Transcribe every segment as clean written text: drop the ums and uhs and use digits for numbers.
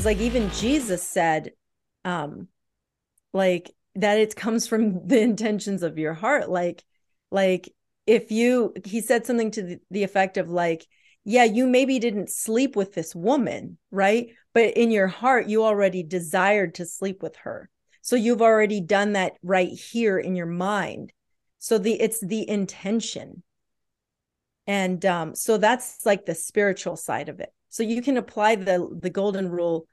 like even Jesus said, like that it comes from the intentions of your heart. Like if he said something to the effect of like, yeah, you maybe didn't sleep with this woman, right? But in your heart, you already desired to sleep with her. So you've already done that right here in your mind. So it's the intention. And so that's like the spiritual side of it. So you can apply the golden rule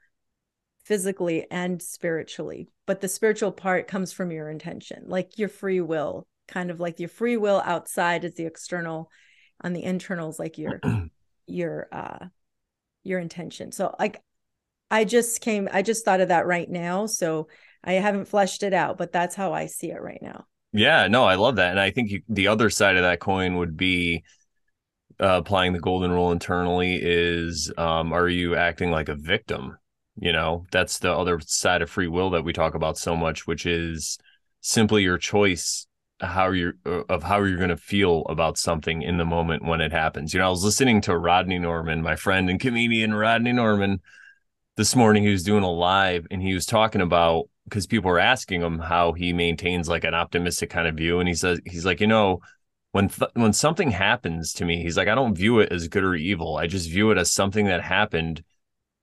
physically and spiritually, but the spiritual part comes from your intention, like your free will, kind of like your free will outside is the external, on the internals, like your intention. So like I just thought of that right now. So I haven't fleshed it out, but that's how I see it right now. Yeah, no, I love that. And I think the other side of that coin would be applying the golden rule internally is, are you acting like a victim? You know, that's the other side of free will that we talk about so much, which is simply your choice how you're going to feel about something in the moment when it happens. You know, I was listening to Rodney Norman, my friend and comedian Rodney Norman, this morning. He was doing a live and he was talking about, because people were asking him how he maintains like an optimistic kind of view, and he says, he's like, you know, when something happens to me, he's like, I don't view it as good or evil. I just view it as something that happened.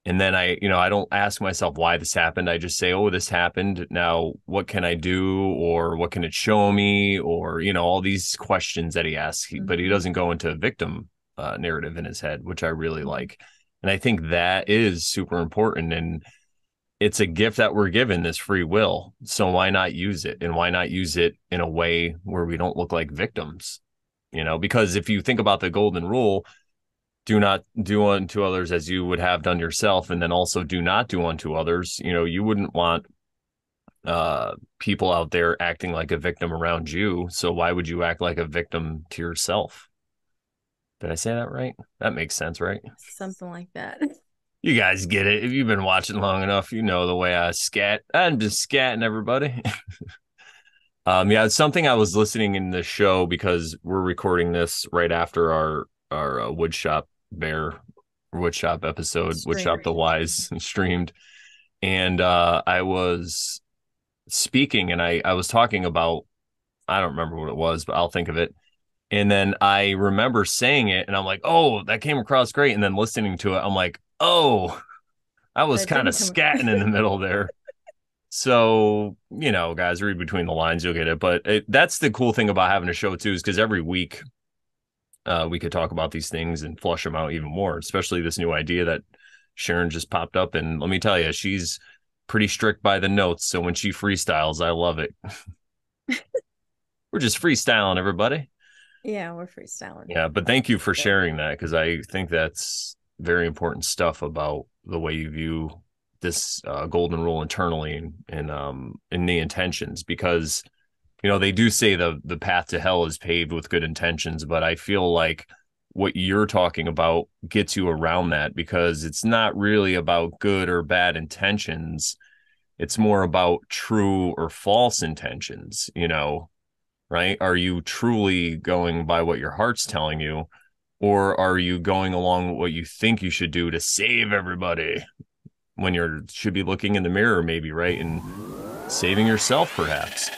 And then I don't ask myself why this happened. I just say, oh, this happened. Now, what can I do? Or what can it show me? Or, all these questions that he asks, but he Mm-hmm. doesn't go into a victim narrative in his head, which I really Mm-hmm. like. And I think that is super important. And it's a gift that we're given, this free will. So why not use it? And why not use it in a way where we don't look like victims? Because if you think about the golden rule, do not do unto others as you would have done yourself, and then also do not do unto others. You wouldn't want people out there acting like a victim around you. So why would you act like a victim to yourself? Did I say that right? That makes sense, right? Something like that. You guys get it. If you've been watching long enough, you know the way I scat. I'm just scatting everybody. Yeah, it's something I was listening in the show because we're recording this right after our woodshop bear woodshop episode, woodshop Stream. the wise streamed, and I was speaking and I was talking about, I don't remember what it was, but I'll think of it. And then I remember saying it, and I'm like, oh, that came across great. And then listening to it, I'm like, oh, I was That kind of didn't come across. scatting in the middle there. So, guys, read between the lines, you'll get it. But that's the cool thing about having a show, too, is because every week we could talk about these things and flush them out even more, especially this new idea that Sharon just popped up. And let me tell you, she's pretty strict by the notes. So when she freestyles, I love it. We're just freestyling, everybody. Yeah, we're freestyling. Yeah. But thank you for Good. sharing that, because I think that's very important stuff about the way you view this golden rule internally and in the intentions, because they do say the path to hell is paved with good intentions, but I feel like what you're talking about gets you around that, because it's not really about good or bad intentions. It's more about true or false intentions, right? Are you truly going by what your heart's telling you, or are you going along with what you think you should do to save everybody when you should be looking in the mirror, maybe, right? And saving yourself, perhaps.